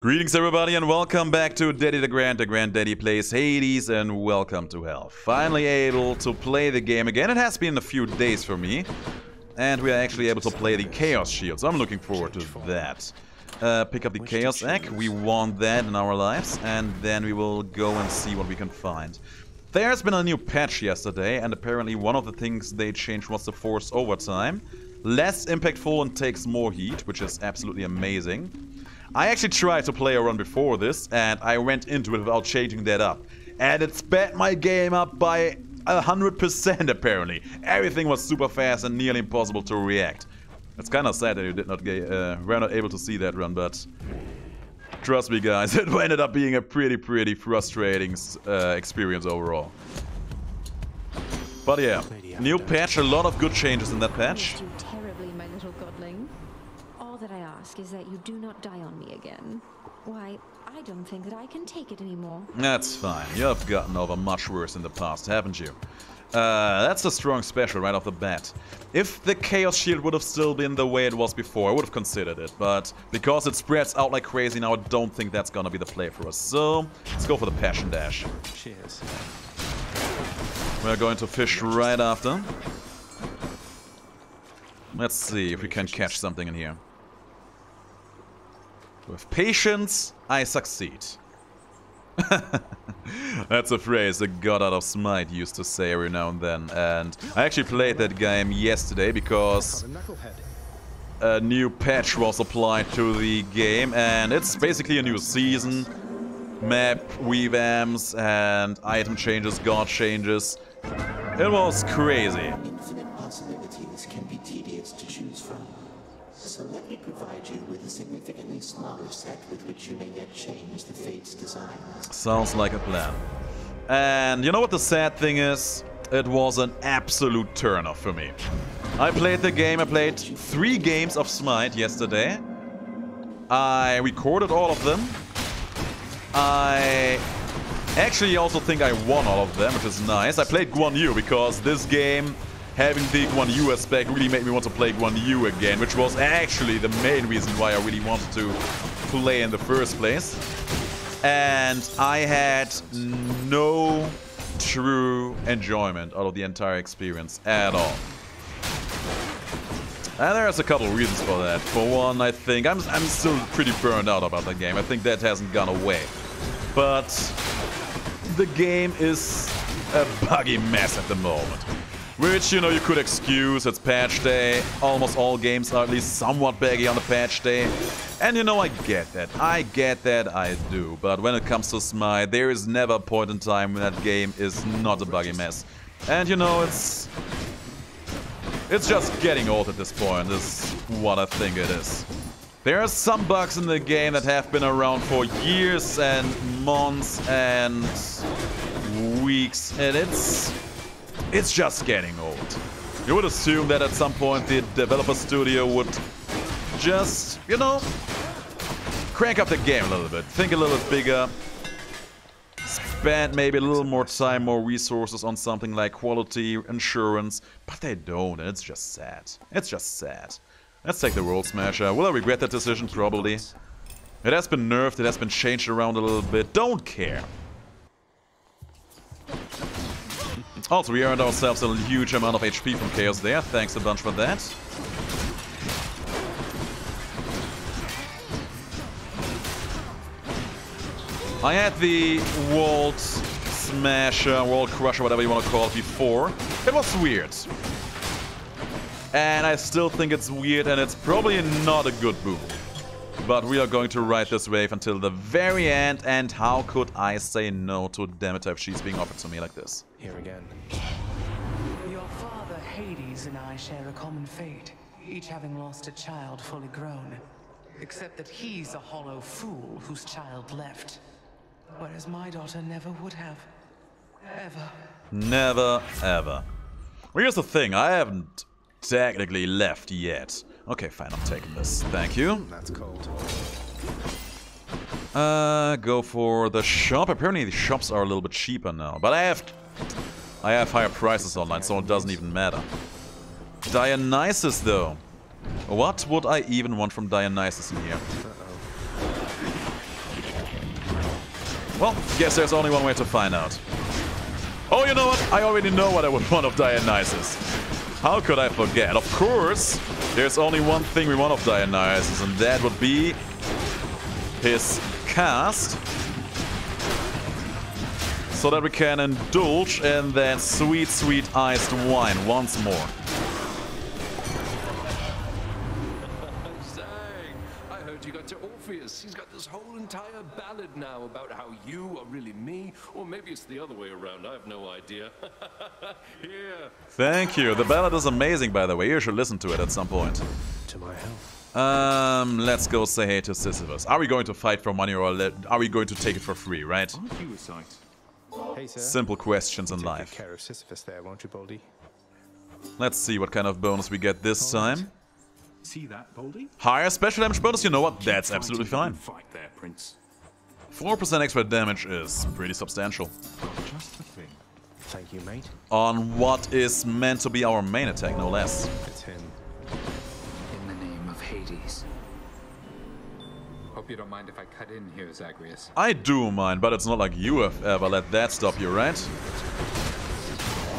Greetings everybody and welcome back to Daddy DeGrand Daddy Plays Hades, and welcome to Hell. Finally able to play the game again. It has been a few days for me, and we are actually able to play the Chaos Shield, so I'm looking forward to that. Pick up the Chaos Egg, we want that in our lives, and then we will go and see what we can find. There's been a new patch yesterday, and apparently one of the things they changed was the Force Overtime. Less impactful and takes more heat, which is absolutely amazing. I actually tried to play a run before this, and I went into it without changing that up. And it sped my game up by 100% apparently. Everything was super fast and nearly impossible to react. It's kind of sad that you were not able to see that run, but trust me guys, it ended up being a pretty frustrating experience overall. But yeah, new patch, a lot of good changes in that patch. That I ask is that you do not die on me again. Why, I don't think that I can take it anymore. That's fine. You have gotten over much worse in the past, haven't you? That's a strong special right off the bat. If the Chaos Shield would have still been the way it was before, I would have considered it. But because it spreads out like crazy now, I don't think that's gonna be the play for us. So, let's go for the Passion Dash. Cheers. We're going to fish right after. Let's see if we can catch something in here. With patience, I succeed. That's a phrase the god out of Smite used to say every now and then. And I actually played that game yesterday because a new patch was applied to the game. And it's basically a new season. Map revamps and item changes, god changes. It was crazy. Infinite possibilities can be tedious to choose from. So let me provide you with a significantly smaller set with which you may yet change the fate's designs. Sounds like a plan. And you know what the sad thing is? It was an absolute turn-off for me. I played the game, I played 3 games of Smite yesterday. I recorded all of them. I actually also think I won all of them, which is nice. I played Guan Yu because this game, having the Guan Yu aspect, really made me want to play Guan Yu again, which was actually the main reason why I really wanted to play in the first place. And I had no true enjoyment out of the entire experience at all. And there's a couple of reasons for that. For one, I think I'm still pretty burned out about the game. I think that hasn't gone away. But the game is a buggy mess at the moment. Which, you know, you could excuse, it's patch day. Almost all games are at least somewhat buggy on the patch day. And you know, I get that, I do. But when it comes to Smite, there is never a point in time when that game is not a buggy mess. And you know, it's just getting old at this point, is what I think it is. There are some bugs in the game that have been around for years and months and weeks, and it's just getting old. You would assume that at some point the developer studio would just, you know, crank up the game a little bit. Think a little bit bigger. Spend maybe a little more time, more resources on something like quality assurance. But they don't, and it's just sad. It's just sad. Let's take the World Smasher. Will I regret that decision? Probably. It has been nerfed, it has been changed around a little bit. Don't care. Also, we earned ourselves a huge amount of HP from Chaos there. Thanks a bunch for that. I had the World Smasher, World Crusher, whatever you want to call it, before. It was weird. And I still think it's weird, and it's probably not a good move. But we are going to ride this wave until the very end, and how could I say no to Demeter if she's being offered to me like this? Here again. Your father, Hades, and I share a common fate, each having lost a child fully grown. Except that he's a hollow fool whose child left. Whereas my daughter never would have. Ever. Never, ever. Well, here's the thing, I haven't technically left yet. Okay, fine, I'm taking this. Thank you. That's cold. Go for the shop. Apparently the shops are a little bit cheaper now. But I have higher prices online, so it doesn't even matter. Dionysus, though. What would I even want from Dionysus in here? Well, guess there's only one way to find out. Oh, you know what? I already know what I would want of Dionysus. How could I forget? Of course, there's only one thing we want of Dionysus, and that would be his cast. So that we can indulge in that sweet, sweet iced wine once more. I heard you got to Orpheus. He's got this whole entire ballad now about how you are really me, or maybe it's the other way around. I have no idea. Here. Thank you. The ballad is amazing, by the way. You should listen to it at some point. To my health. Let's go say hey to Sisyphus. Are we going to fight for money, or are we going to take it for free, right? Aren't you a sight? Hey, sir. Simple questions in Take life. good care of Sisyphus there, won't you, Baldy? Let's see what kind of bonus we get this time. See that, Baldy? Higher special damage bonus, you know what? That's absolutely fine. Fight there, Prince. 4% extra damage is pretty substantial. Just the thing. Thank you, mate. On what is meant to be our main attack, no less. It's him. In the name of Hades. Hope you don't mind if I cut in here, Zagreus. I do mind, but it's not like you have ever let that stop you, right?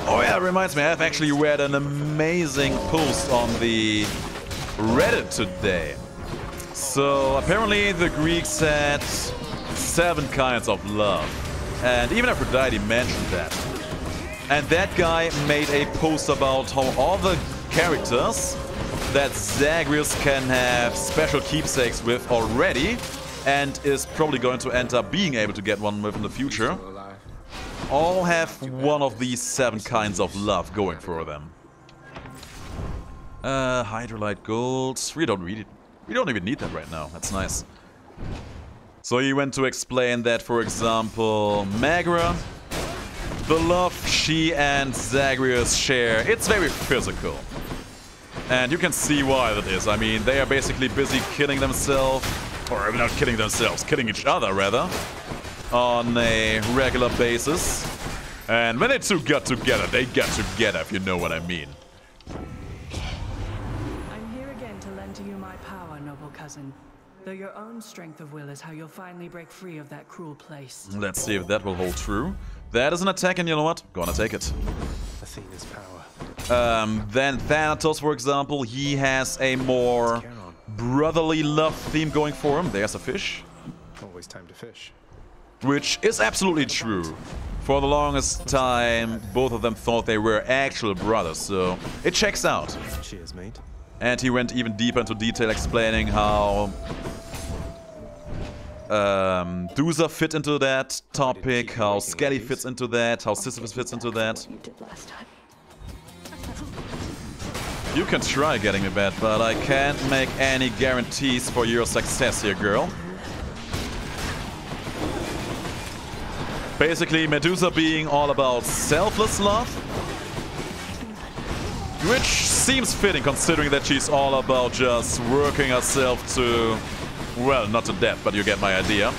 Oh yeah, it reminds me, I've actually read an amazing post on the Reddit today. So apparently the Greeks had 7 kinds of love. And even Aphrodite mentioned that. And that guy made a post about how all the characters that Zagreus can have special keepsakes with already, and is probably going to end up being able to get one with in the future, all have one of these 7 kinds of love going for them. Hydrolite gold. We don't even need that right now. That's nice. So he went to explain that, for example, Magra, the love she and Zagreus share, it's very physical. And you can see why that is. I mean, they are basically busy killing themselves, or not killing themselves, killing each other rather, on a regular basis. And when they two got together, they got together, if you know what I mean. I'm here again to lend to you my power, noble cousin. Though your own strength of will is how you'll finally break free of that cruel place. Let's see if that will hold true. That is an attack, and you know what? Gonna take it. Athena's power. Then Thanatos, for example, he has a more brotherly love theme going for him. There's a fish. Always time to fish. Which is absolutely true. For the longest time, both of them thought they were actual brothers, so it checks out. Cheers, mate. And he went even deeper into detail explaining how Dusa fit into that topic, how Skelly fits into that, how Sisyphus fits into that. You did last time. You can try getting me bad, but I can't make any guarantees for your success here, girl. Basically, Medusa being all about selfless love, which seems fitting considering that she's all about just working herself to, well, not to death, but you get my idea.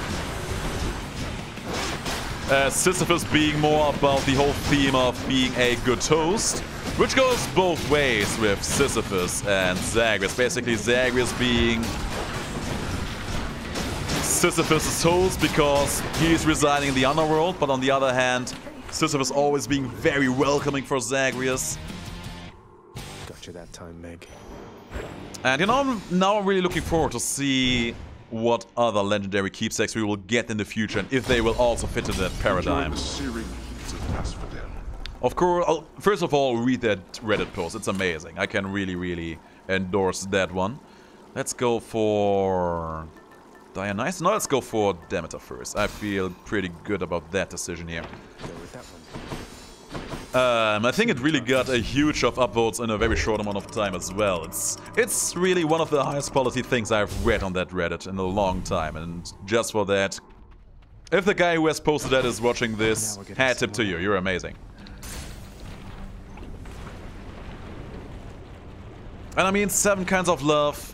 Sisyphus being more about the whole theme of being a good host, which goes both ways with Sisyphus and Zagreus. Basically, Zagreus being Sisyphus' host because he's residing in the underworld, but on the other hand, Sisyphus always being very welcoming for Zagreus. Got you that time, Meg. And you know, now I'm really looking forward to see what other legendary keepsakes we will get in the future, and if they will also fit in that paradigm. Of course, first of all, read that Reddit post. It's amazing. I can really, really endorse that one. Let's go for Dionysus. No, let's go for Demeter first. I feel pretty good about that decision here. Go with that one. I think it really got a huge of upvotes in a very short amount of time as well. It's really one of the highest quality things I've read on that Reddit in a long time, and just for that, if the guy who has posted that is watching this, hat tip to you. You're amazing. And I mean, 7 kinds of love.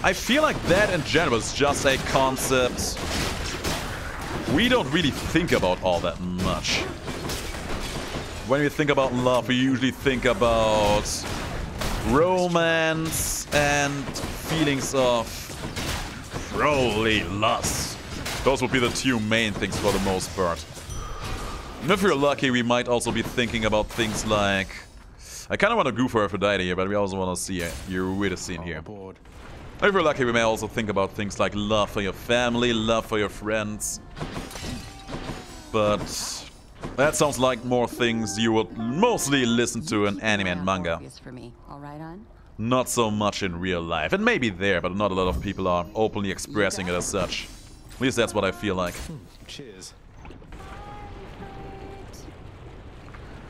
I feel like that in general is just a concept we don't really think about all that much. When we think about love, we usually think about romance and feelings of probably lust. Those would be the two main things for the most part. And if we're lucky, we might also be thinking about things like... I kind of want to go for Aphrodite here, but we also want to see a Eurydice scene here. If we're lucky, we may also think about things like love for your family, love for your friends. But that sounds like more things you would mostly listen to in anime and manga. Not so much in real life. It may be there, but not a lot of people are openly expressing it as such. At least that's what I feel like. Cheers.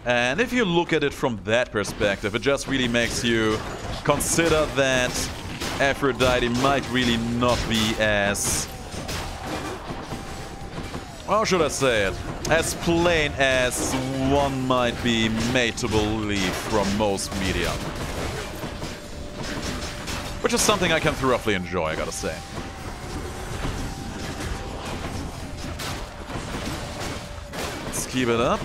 And if you look at it from that perspective, it just really makes you consider that Aphrodite might really not be as... how should I say it? As plain as one might be made to believe from most media. Which is something I can thoroughly enjoy, I gotta say. Let's keep it up.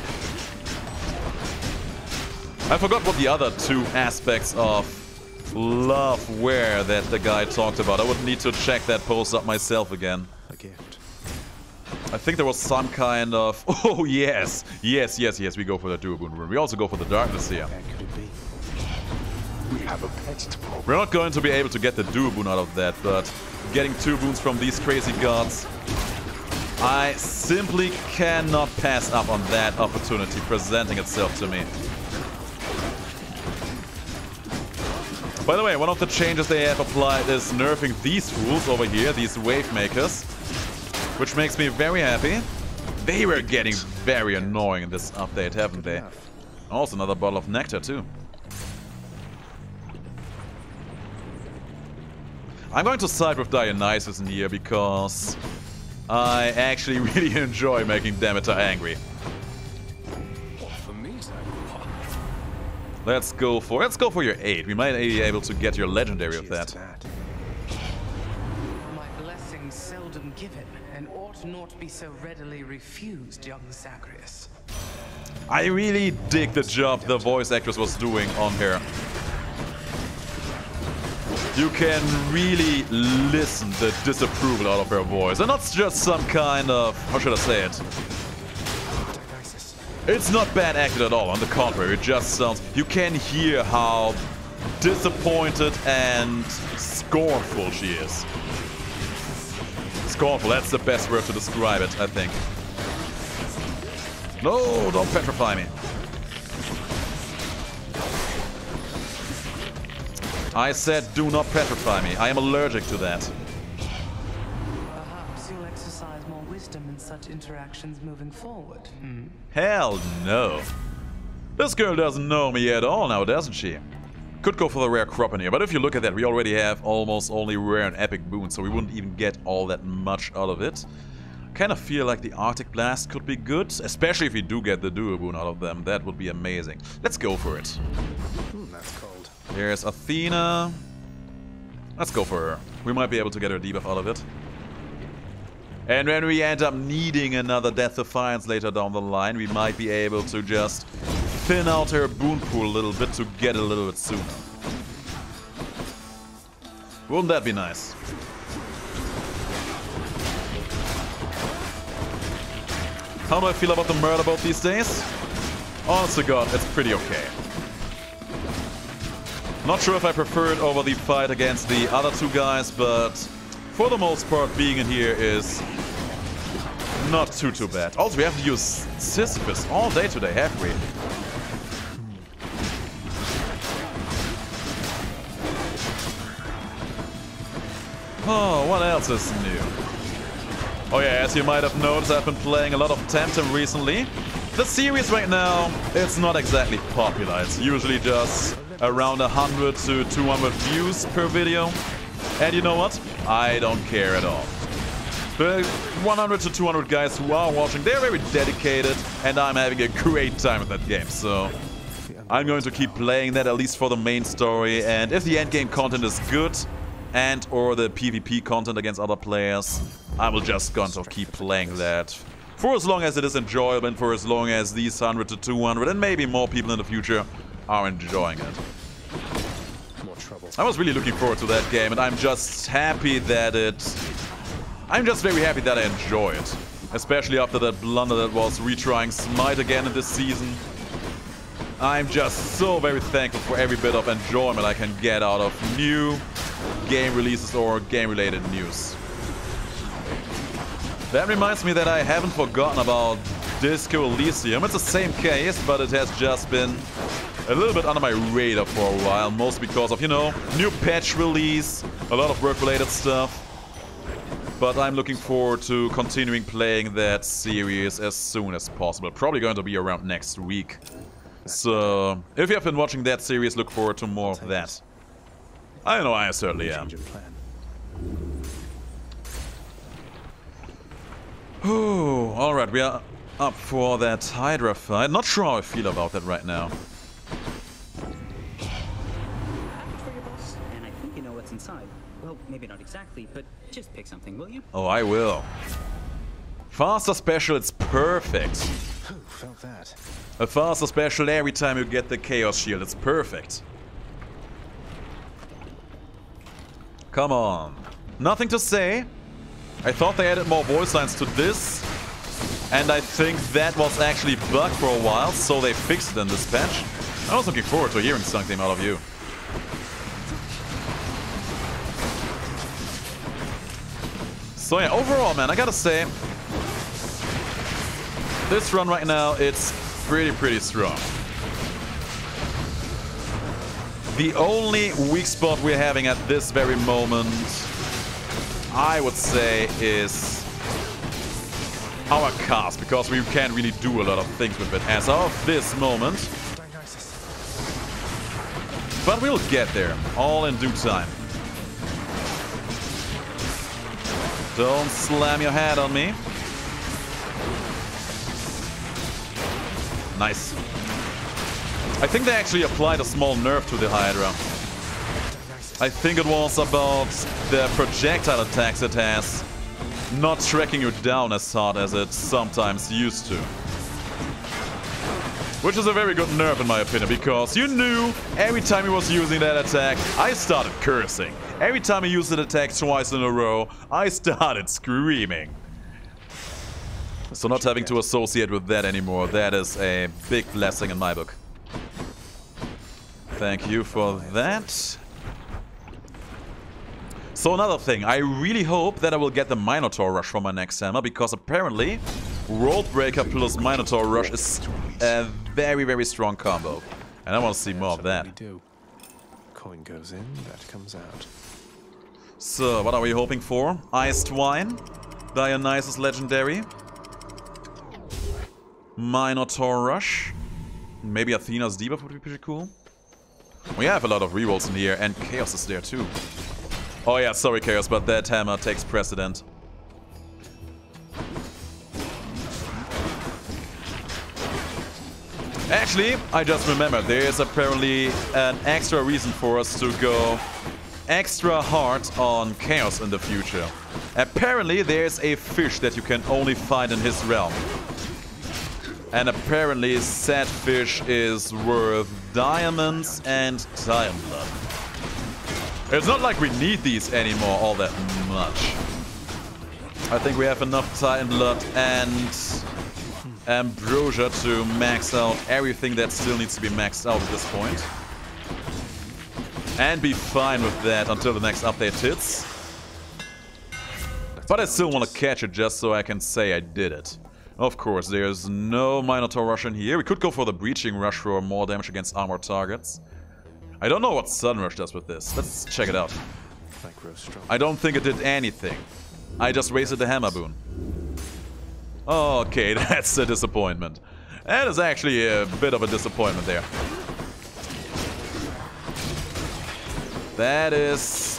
I forgot what the other two aspects of love were that the guy talked about. I would need to check that post up myself again. A gift. I think there was some kind of... oh, yes. Yes, we go for the Duoboon rune. We also go for the darkness here. Could it be? We have a vegetable. We're not going to be able to get the Duoboon out of that, but getting 2 boons from these crazy gods, I simply cannot pass up on that opportunity presenting itself to me. By the way, one of the changes they have applied is nerfing these fools over here, these wave makers, which makes me very happy. They were getting very annoying in this update, haven't they? Also another bottle of nectar too. I'm going to side with Dionysus in here because I actually really enjoy making Demeter angry. For me, Let's go for your 8. We might be able to get your legendary with that. My blessings seldom given, and ought not be so readily refused, young Zagreus. I really dig the job the voice actress was doing on her. You can really listen the disapproval out of her voice. And not just some kind of... how should I say it? It's not bad acted at all. On the contrary, it just sounds... you can hear how disappointed and scornful she is. Scornful, that's the best word to describe it, I think. No, don't petrify me. I said do not petrify me. I am allergic to that. Perhaps you'll exercise more wisdom in such interactions moving forward. Hell no. This girl doesn't know me at all now, doesn't she? Could go for the rare crop in here, but if you look at that, we already have almost only rare and epic boons, so we wouldn't even get all that much out of it. Kind of feel like the Arctic Blast could be good, especially if we do get the Duo boon out of them. That would be amazing. Let's go for it. That's cold. Here's Athena. Let's go for her. We might be able to get her debuff out of it. And when we end up needing another Death Defiance later down the line, we might be able to just thin out her boon pool a little bit to get it a little bit sooner. Wouldn't that be nice? How do I feel about the murder boat these days? Honest to God, it's pretty okay. Not sure if I prefer it over the fight against the other two guys, but for the most part, being in here is not too bad. Also, we have to use Sisyphus all day today, have we? Oh, what else is new? Oh yeah, as you might have noticed, I've been playing a lot of Temtem recently. The series right now, it's not exactly popular. It's usually just around 100 to 200 views per video. And you know what? I don't care at all. The 100 to 200 guys who are watching, they're very dedicated, and I'm having a great time with that game. So I'm going to keep playing that, at least for the main story. And if the endgame content is good, and or the PvP content against other players, I will just going to keep playing that for as long as it is enjoyable and for as long as these 100 to 200 and maybe more people in the future are enjoying it. More trouble. I was really looking forward to that game, and I'm just happy that it I'm just very happy that I enjoy it. Especially after that blunder that was retrying Smite again in this season. I'm just so very thankful for every bit of enjoyment I can get out of new game releases or game-related news. That reminds me that I haven't forgotten about Disco Elysium. It's the same case, but it has just been a little bit under my radar for a while. Mostly because of, you know, new patch release, a lot of work-related stuff. But I'm looking forward to continuing playing that series as soon as possible. Probably going to be around next week. So, if you have been watching that series, look forward to more of that. I know I certainly am. Alright, we are up for that HYDRA fight. Not sure how I feel about that right now. And I think you know what's inside. Well, maybe not exactly, but just pick something, will you? Oh, I will. Faster special, it's perfect. Felt that. A faster special every time you get the Chaos Shield, it's perfect. Come on. Nothing to say. I thought they added more voice lines to this. And I think that was actually bugged for a while, so they fixed it in this patch. I was looking forward to hearing something out of you. So yeah, overall, man, I gotta say, this run right now, it's pretty strong. The only weak spot we're having at this very moment, I would say, is our cast, because we can't really do a lot of things with it as of this moment. But we'll get there, all in due time. Don't slam your head on me. Nice. I think they actually applied a small nerf to the HYDRA. I think it was about the projectile attacks it has not tracking you down as hard as it sometimes used to. Which is a very good nerf in my opinion, because you knew every time he was using that attack, I started cursing. Every time he used that attack twice in a row, I started screaming. So not having to associate with that anymore, that is a big blessing in my book. Thank you for that. So another thing, I really hope that I will get the Minotaur Rush for my next hammer, because apparently World Breaker plus Minotaur Rush is a very strong combo. And I want to see more of that. Coin goes in, that comes out. So, what are we hoping for? Iced Wine, Dionysus Legendary, Minotaur Rush, maybe Athena's debuff would be pretty cool. We have a lot of rerolls in here, and Chaos is there too. Oh yeah, sorry Chaos, but that hammer takes precedent. Actually, I just remembered, there is apparently an extra reason for us to go extra hard on Chaos in the future. Apparently, there's a fish that you can only find in his realm. And apparently, said fish is worth diamonds and Titan blood. It's not like we need these anymore all that much. I think we have enough Titan blood and Ambrosia to max out everything that still needs to be maxed out at this point. And be fine with that until the next update hits. But I still want to catch it just so I can say I did it. Of course, there's no Minotaur Rush in here. We could go for the Breaching Rush for more damage against armored targets. I don't know what Sudden Rush does with this. Let's check it out. I don't think it did anything. I just wasted the hammer boon. Okay, that's a disappointment. That is actually a bit of a disappointment there. That is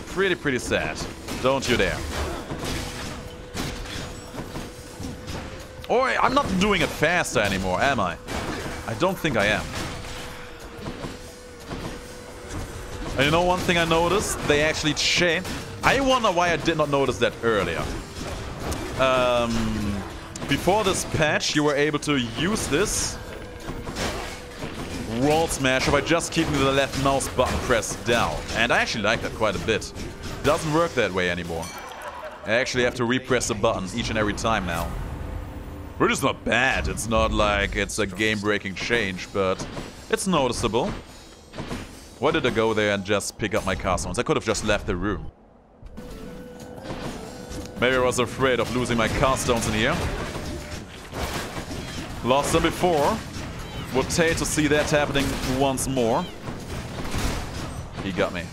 pretty sad. Don't you dare. Or I'm not doing it faster anymore, am I? I don't think I am. And you know one thing I noticed? They actually changed. I wonder why I did not notice that earlier. Before this patch, you were able to use this wall smasher by just keeping the left mouse button pressed down. And I actually like that quite a bit. Doesn't work that way anymore. I actually have to repress the button each and every time now. Which is not bad. It's not like it's a game-breaking change, but it's noticeable. Why did I go there and just pick up my cast stones? I could have just left the room. Maybe I was afraid of losing my cast stones in here. Lost them before. Would hate to see that happening once more. He got me.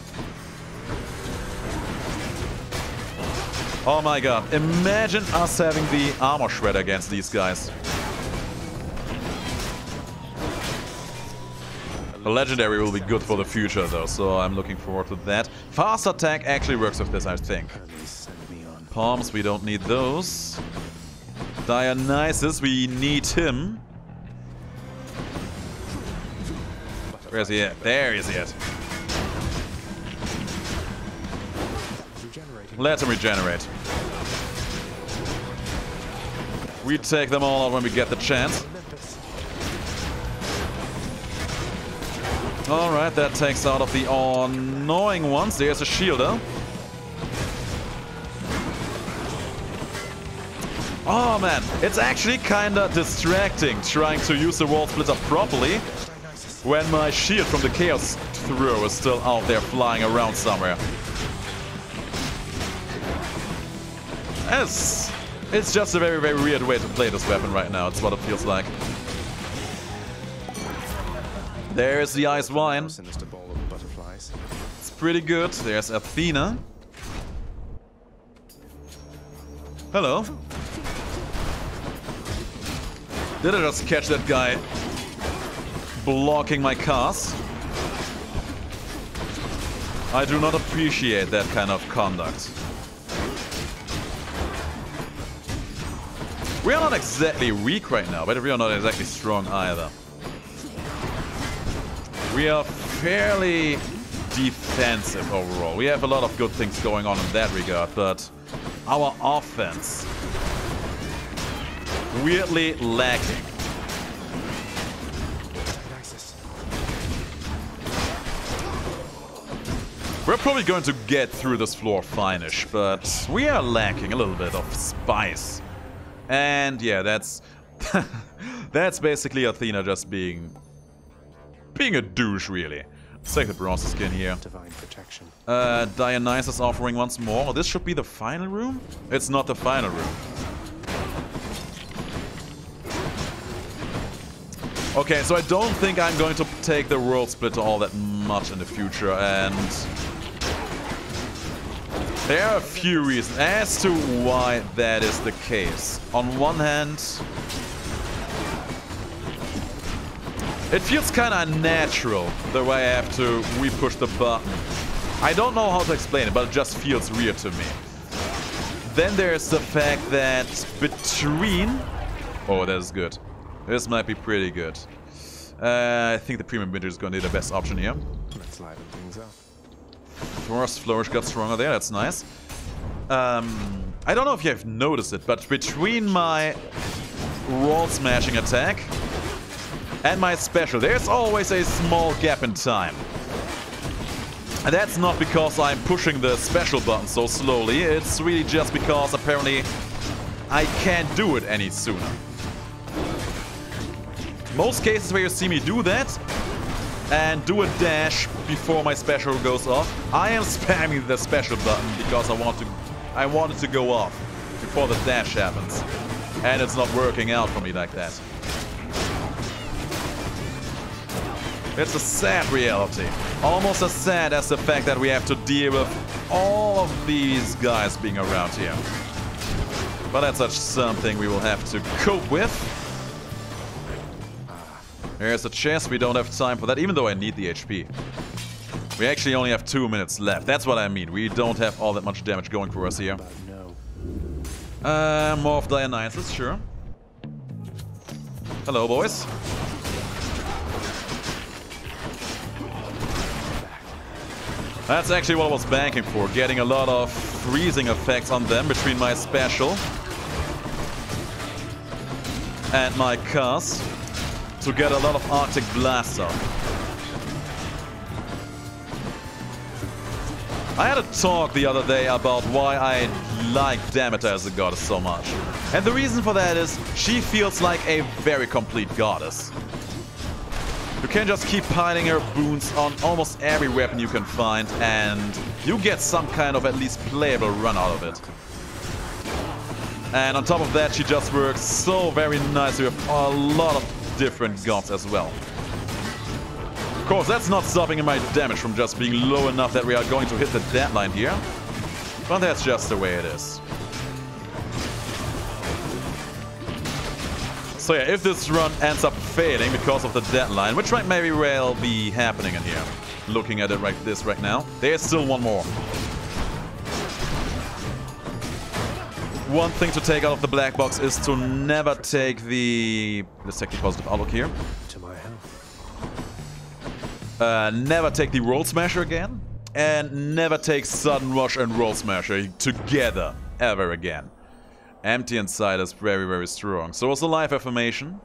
Oh my god, imagine us having the armor shredder against these guys. The legendary will be good for the future though, so I'm looking forward to that. Fast attack actually works with this, I think. Palms, we don't need those. Dionysus, we need him. Where's he at? There is he at. Let him regenerate. We take them all out when we get the chance. Alright, that takes out of the annoying ones. There's a shielder. Oh man, it's actually kinda distracting trying to use the wall splitter properly when my shield from the chaos throw is still out there flying around somewhere. It's just a very, very weird way to play this weapon right now. It's what it feels like. There's the ice wine. It's pretty good. There's Athena. Hello. Did I just catch that guy blocking my cast? I do not appreciate that kind of conduct. We are not exactly weak right now, but we are not exactly strong either. We are fairly defensive overall. We have a lot of good things going on in that regard, but our offense weirdly lacking. We're probably going to get through this floor fine-ish, but we are lacking a little bit of spice. And yeah, that's that's basically Athena just being a douche, really. Let's take the bronze skin here. Divine protection. Dionysus offering once more. This should be the final room? It's not the final room. Okay, so I don't think I'm going to take the world splitter all that much in the future, and there are a few reasons as to why that is the case. On one hand, it feels kind of unnatural the way I have to re-push the button. I don't know how to explain it, but it just feels weird to me. Then there's the fact that between... Oh, that is good. This might be pretty good. I think the premium winter is going to be the best option here. Let's liven things up. Force Flourish got stronger there, that's nice. I don't know if you have noticed it, but between my wall smashing attack and my special, there's always a small gap in time. And that's not because I'm pushing the special button so slowly, it's really just because apparently I can't do it any sooner. Most cases where you see me do that and do a dash before my special goes off, I am spamming the special button because I want it to go off before the dash happens. And it's not working out for me like that. It's a sad reality. Almost as sad as the fact that we have to deal with all of these guys being around here. But that's such something we will have to cope with. There's a chest, we don't have time for that, even though I need the HP. We actually only have 2 minutes left, that's what I mean. We don't have all that much damage going for us here. More of Dionysus, sure. Hello, boys. That's actually what I was banking for, getting a lot of freezing effects on them between my special and my cast to get a lot of Arctic Blast off. I had a talk the other day about why I like Demeter as a goddess so much. And the reason for that is she feels like a very complete goddess. You can just keep piling her boons on almost every weapon you can find, and you get some kind of at least playable run out of it. And on top of that, she just works so very nicely with a lot of different gods as well. Of course, that's not stopping my damage from just being low enough that we are going to hit the deadline here. But that's just the way it is. So yeah, if this run ends up failing because of the deadline, which might very well be happening in here, looking at it like this right now, there's still one more. One thing to take out of the black box is to never take the... Let's take the positive outlook here. To my health. Never take the Roll Smasher again. And never take Sudden Rush and Roll Smasher together, ever again. Empty inside is very, very strong. So is the Life Affirmation.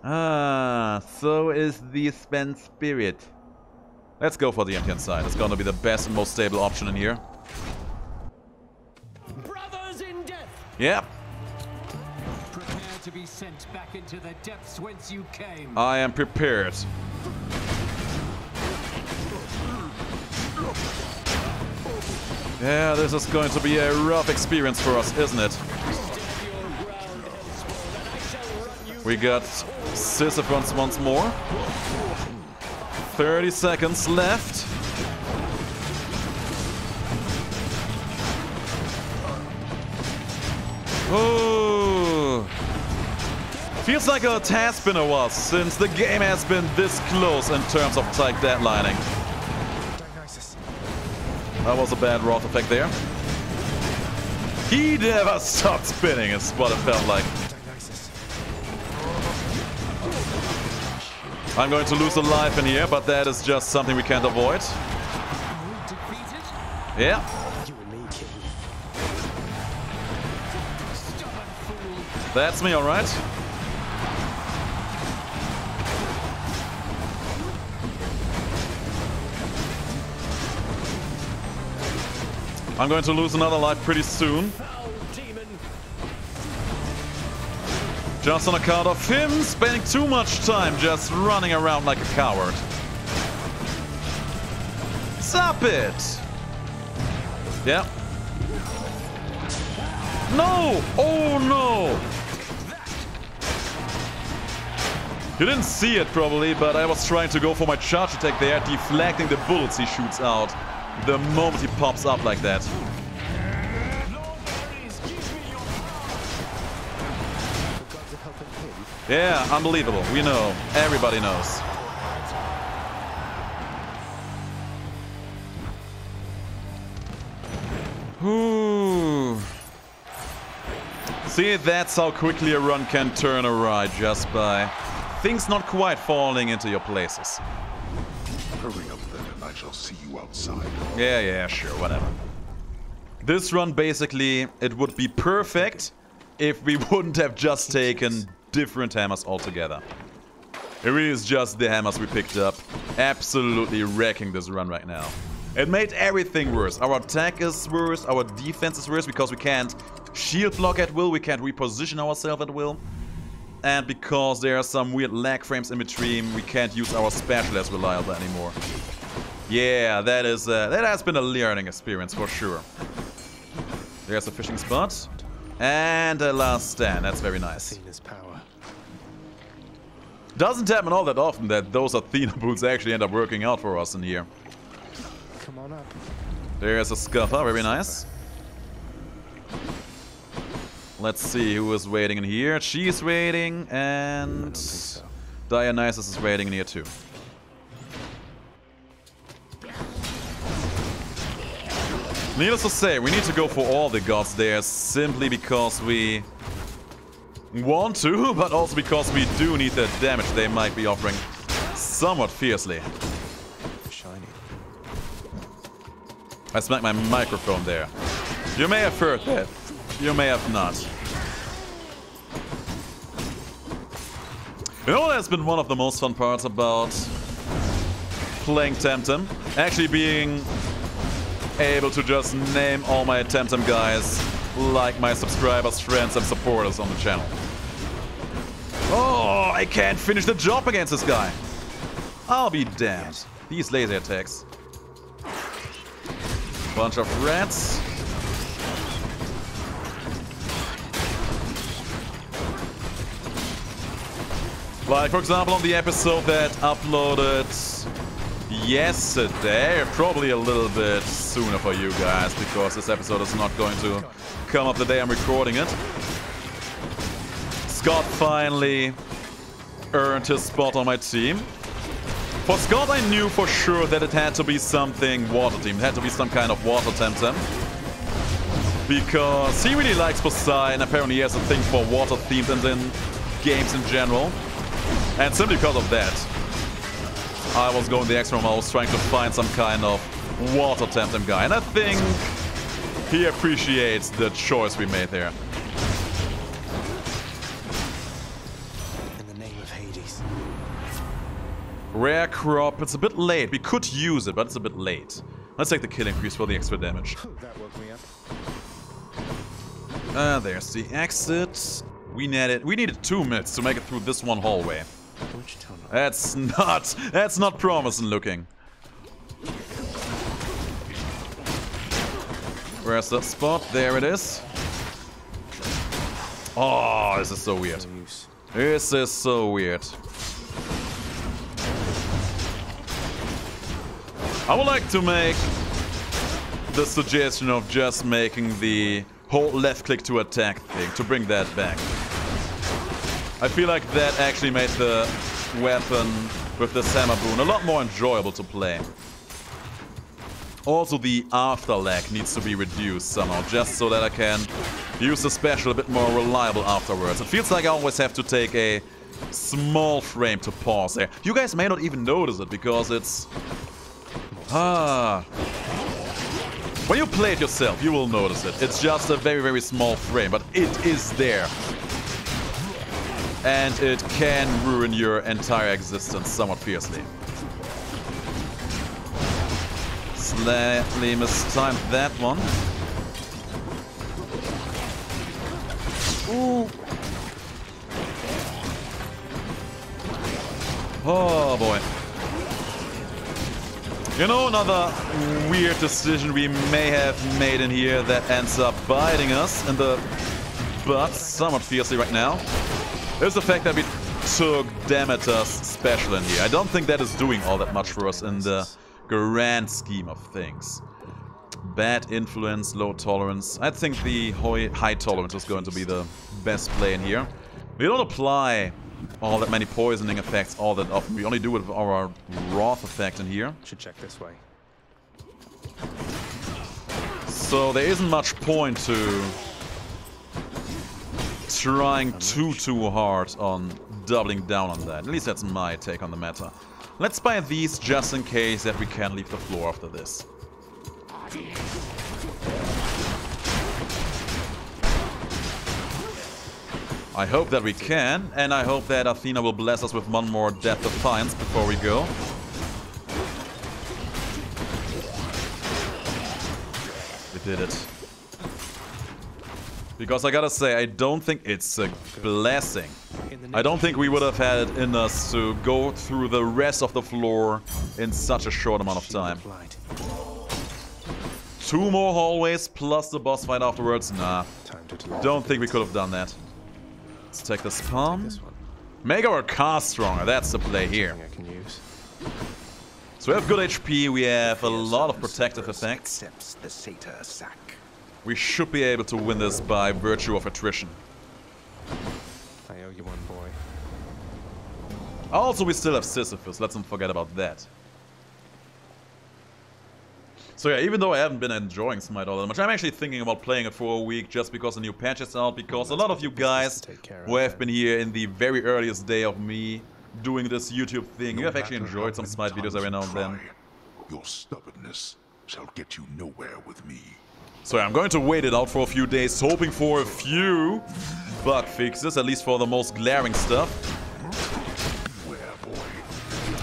Ah, so is the Spent Spirit. Let's go for the Empty inside. It's gonna be the best and most stable option in here. Brothers in death. Yep. Prepare to be sent back into the depths whence you came. I am prepared. Yeah, this is going to be a rough experience for us, isn't it? We got Sisyphus once more. 30 seconds left. Oh. Feels like it has been a while since the game has been this close in terms of tight deadlining. That was a bad Wrath effect there. He never stopped spinning, is what it felt like. I'm going to lose a life in here, but that is just something we can't avoid. Yeah. That's me, alright. I'm going to lose another life pretty soon. Just on account of him spending too much time just running around like a coward. Stop it! Yeah. No! Oh no! You didn't see it probably, but I was trying to go for my charge attack there, deflecting the bullets he shoots out the moment he pops up like that. Yeah, unbelievable. We know. Everybody knows. Ooh. See, that's how quickly a run can turn awry, just by things not quite falling into your places. Hurry up then, and I shall see you outside. Yeah, sure, whatever. This run, basically, it would be perfect if we wouldn't have just taken different hammers altogether. It really is just the hammers we picked up, absolutely wrecking this run right now. It made everything worse. Our attack is worse, our defense is worse because we can't shield block at will, we can't reposition ourselves at will. And because there are some weird lag frames in between, we can't use our special as reliable anymore. Yeah, that has been a learning experience for sure. There's a fishing spot. And a last stand, that's very nice. Doesn't happen all that often that those Athena boots actually end up working out for us in here. Come on up. There's a scuffer, very nice. Let's see who is waiting in here. She's waiting, and Dionysus is waiting in here too. Needless to say, we need to go for all the gods there simply because we want to, but also because we do need the damage they might be offering somewhat fiercely. Shiny. I smacked my microphone there. You may have heard that. You may have not. You know, that's been one of the most fun parts about playing Temtem. Actually being able to just name all my Temtem guys like my subscribers, friends, and supporters on the channel. Oh, I can't finish the job against this guy. I'll be damned. These laser attacks. Bunch of rats. Like, for example, on the episode that uploaded yesterday, probably a little bit sooner for you guys, because this episode is not going to come up the day I'm recording it. Scott finally earned his spot on my team. For Scott, I knew for sure that it had to be something water team. It had to be some kind of water Temtem. Because he really likes Poseidon, apparently he has a thing for water themed and in games in general. And simply because of that, I was going the extra mile. I was trying to find some kind of water Temtem guy. And I think he appreciates the choice we made there. In the name of Hades. Rare crop. It's a bit late. We could use it, but it's a bit late. Let's take the kill increase for the extra damage. That woke me up. There's the exit. We needed 2 minutes to make it through this one hallway. That's not promising looking. Where's the spot? There it is. Oh, this is so weird. This is so weird. I would like to make the suggestion of just making the hold left click to attack thing, to bring that back. I feel like that actually made the weapon with the hammer boon a lot more enjoyable to play. Also, the after lag needs to be reduced somehow, just so that I can use the special a bit more reliable afterwards. It feels like I always have to take a small frame to pause there. You guys may not even notice it, because it's... when you play it yourself, you will notice it. It's just a very, very small frame, but it is there. And it can ruin your entire existence somewhat fiercely. Slightly mistimed that one. Ooh. Oh boy. You know, another weird decision we may have made in here that ends up biting us in the butt somewhat fiercely right now is the fact that we took Demeter's special in here. I don't think that is doing all that much for us in the grand scheme of things. Bad influence, low tolerance. I think the high tolerance is going to be the best play in here. We don't apply all that many poisoning effects all that often. We only do it with our Wrath effect in here. Should check this way. So there isn't much point to trying too hard on doubling down on that. At least that's my take on the matter. Let's buy these just in case that we can leave the floor after this. I hope that we can, and I hope that Athena will bless us with one more Death Defiance before we go. We did it. Because I gotta say, I don't think it's a blessing. I don't think we would have had it in us to go through the rest of the floor in such a short amount of time. 2 more hallways plus the boss fight afterwards? Nah. Don't think we could have done that. Let's take this palm. Make our cast stronger. That's the play here. So we have good HP. We have a lot of protective effects. We should be able to win this by virtue of attrition. I owe you one, boy. Also, we still have Sisyphus. Let's not forget about that. So yeah, even though I haven't been enjoying Smite all that much, I'm actually thinking about playing it for a week just because the new patch is out, because a lot of you guys who have been here in the very earliest day of me doing this YouTube thing, you have actually enjoyed some Smite videos every now and then. Your stubbornness shall get you nowhere with me. So yeah, I'm going to wait it out for a few days, hoping for a few bug fixes, at least for the most glaring stuff.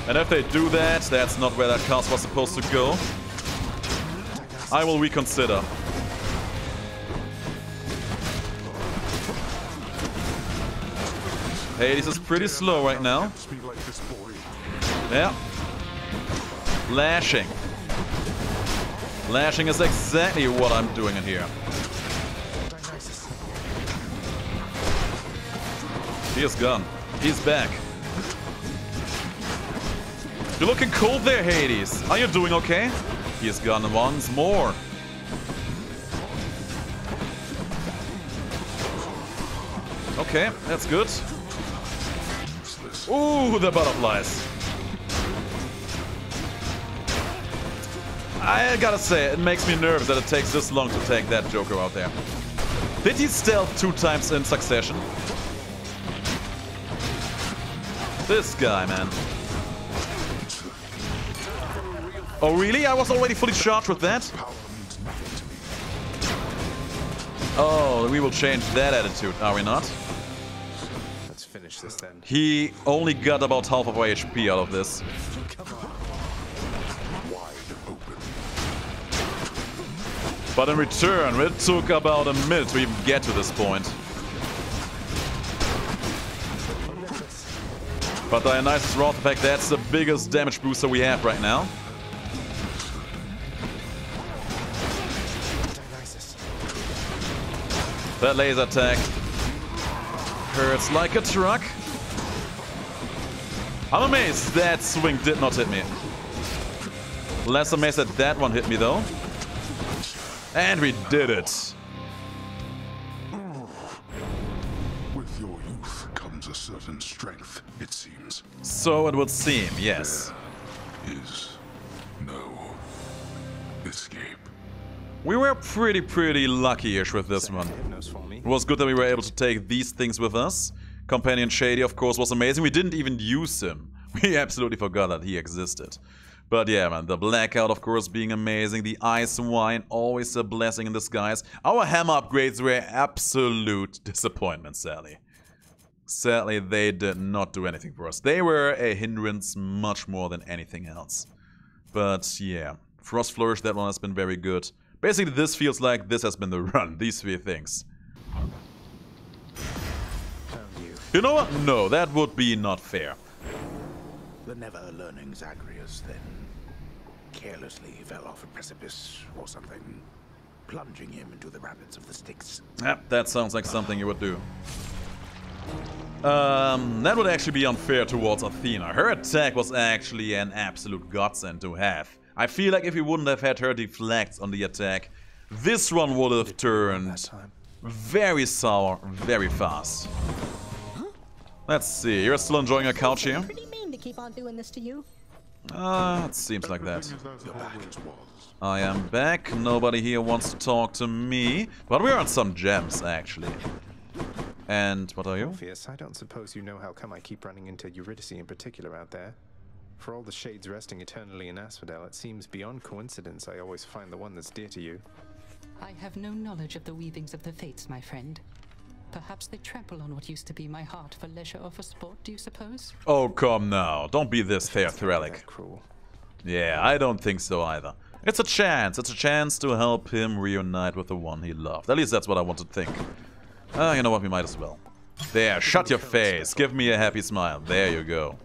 And if they do that, that's not where that cast was supposed to go. I will reconsider. Hades is pretty slow right now. Yeah. Lashing. Lashing is exactly what I'm doing in here. He is gone. He's back. You're looking cold there, Hades. Are you doing okay? He is gone once more. Okay, that's good. Ooh, the butterflies. I gotta say, it makes me nervous that it takes this long to take that Joker out there. Did he stealth 2 times in succession? This guy, man. Oh, really? I was already fully charged with that? Oh, we will change that attitude, are we not? Let's finish this then. He only got about half of our HP out of this. But in return, it took about a minute to even get to this point. But Dionysus Wrath Effect, that's the biggest damage booster we have right now. That laser attack hurts like a truck. I'm amazed that swing did not hit me. Less amazed that that one hit me though. And we did it. With your youth comes a certain strength, it seems. So it would seem, yes. There is no escape. We were pretty lucky-ish with this one. It was good that we were able to take these things with us. Companion Shady, of course, was amazing. We didn't even use him. We absolutely forgot that he existed. But yeah, man, the Blackout, of course, being amazing. The Ice Wine, always a blessing in disguise. Our hammer upgrades were absolute disappointment, sadly. Sadly, they did not do anything for us. They were a hindrance much more than anything else. But yeah, Frost Flourish, that one has been very good. Basically, this feels like this has been the run, these 3 things. You know what? No, that would be not fair. The never-learning Zagreus then carelessly fell off a precipice or something, plunging him into the rapids of the STYX. Yep, that sounds like something you would do. That would actually be unfair towards Athena. Her attack was actually an absolute godsend to have. I feel like if we wouldn't have had her deflect on the attack, this one would have turned very sour very fast. Let's see, you're still enjoying a couch here? Pretty mean to keep on doing this to you. It seems like that. I am back. Nobody here wants to talk to me. But we're on some gems, actually. And what are you? Orpheus, I don't suppose you know how come I keep running into Eurydice in particular out there. For all the shades resting eternally in Asphodel, it seems beyond coincidence I always find the one that's dear to you. I have no knowledge of the weavings of the fates, my friend. Perhaps they trample on what used to be my heart for leisure or for sport, do you suppose? Oh, come now. Don't be this theatralic. Yeah, I don't think so either. It's a chance. It's a chance to help him reunite with the one he loved. At least that's what I want to think. You know what? We might as well. There, shut your face. Give me a happy smile. There you go.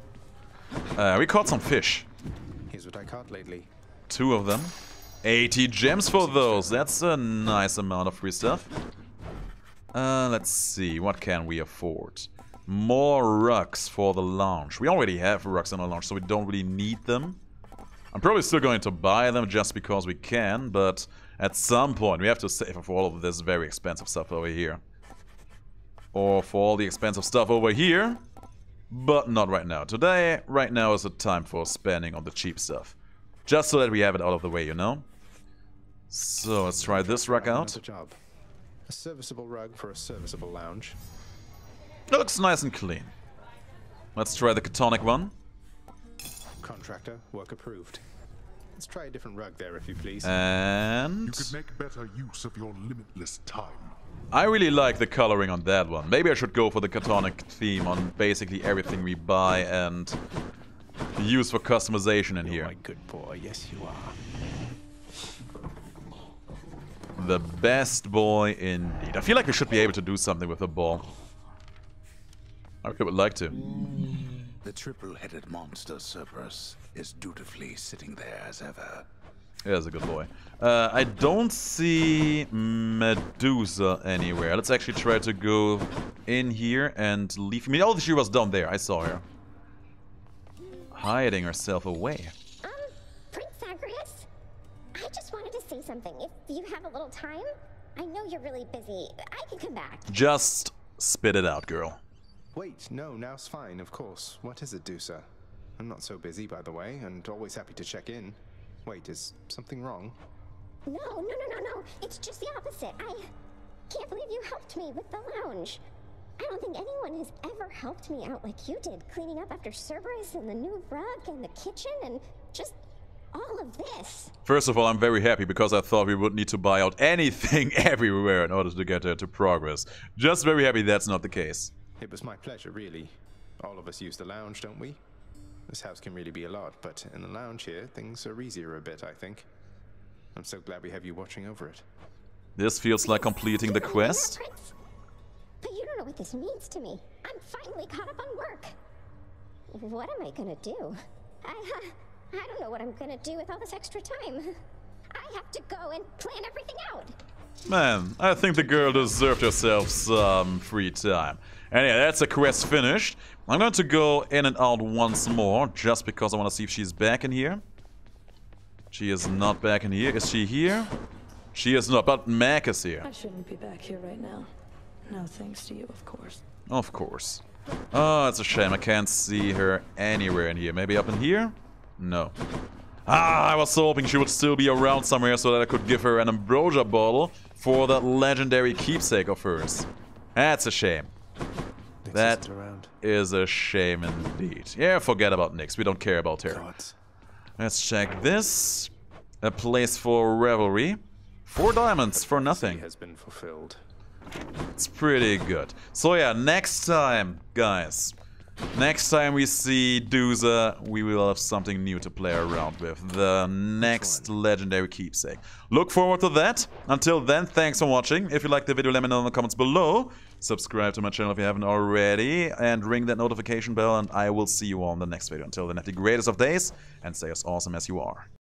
We caught some fish. Here's what I caught lately. 2 of them. 80 gems for those. That's a nice amount of free stuff. Let's see. What can we afford? More rugs for the lounge. We already have rugs in our lounge, so we don't really need them. I'm probably still going to buy them just because we can, but at some point we have to save for all of this very expensive stuff over here. Or for all the expensive stuff over here. But not right now. Today, right now is the time for spending on the cheap stuff. Just so that we have it out of the way, you know? So, let's try this rug out. A serviceable rug for a serviceable lounge. It looks nice and clean. Let's try the Catonic one. Contractor, work approved. Let's try a different rug there, if you please. And... You could make better use of your limitless time. I really like the coloring on that one. Maybe I should go for the Catonic theme on basically everything we buy and use for customization in here. My good boy, yes you are. The best boy indeed. I feel like we should be able to do something with the ball. I would like to. The triple-headed monster Cerberus is dutifully sitting there as ever. Yeah, that's a good boy. I don't see Medusa anywhere. Let's actually try to go in here and leave me. Oh, she was down there. I saw her. Hiding herself away. Prince Zagreus? I just wanted to say something. If you have a little time, I know you're really busy. I can come back. Just spit it out, girl. Wait, no, now's fine, of course. What is it, Dusa? I'm not so busy, by the way, and always happy to check in. Wait, is something wrong? No. It's just the opposite. I can't believe you helped me with the lounge. I don't think anyone has ever helped me out like you did, cleaning up after Cerberus and the new rug and the kitchen and just all of this. First of all, I'm very happy because I thought we would need to buy out anything everywhere in order to get to progress. Just very happy that's not the case. It was my pleasure, really. All of us use the lounge, don't we? This house can really be a lot, but in the lounge here, things are easier a bit, I think. I'm so glad we have you watching over it. This feels like completing the quest. But you don't know what this means to me. I'm finally caught up on work. What am I gonna do? I don't know what I'm gonna do with all this extra time. I have to go and plan everything out. Man, I think the girl deserved herself some free time. And yeah, that's a quest finished. I'm going to go in and out once more, just because I want to see if she's back in here. She is not back in here. Is she here? She is not, but Mac is here. I shouldn't be back here right now. No thanks to you, of course. Of course. Oh, it's a shame. I can't see her anywhere in here. Maybe up in here? No. Ah, I was so hoping she would still be around somewhere so that I could give her an ambrosia bottle for that legendary keepsake of hers. That's a shame. That is a shame indeed. Yeah, forget about Nyx. We don't care about her. Let's check this. A place for revelry. 4 diamonds for nothing. Has been fulfilled. It's pretty good. So yeah, next time, guys. Next time we see Dusa, we will have something new to play around with. The next legendary keepsake. Look forward to that. Until then, thanks for watching. If you liked the video, let me know in the comments below. Subscribe to my channel if you haven't already. And ring that notification bell, and I will see you all in the next video. Until then, have the greatest of days, and stay as awesome as you are.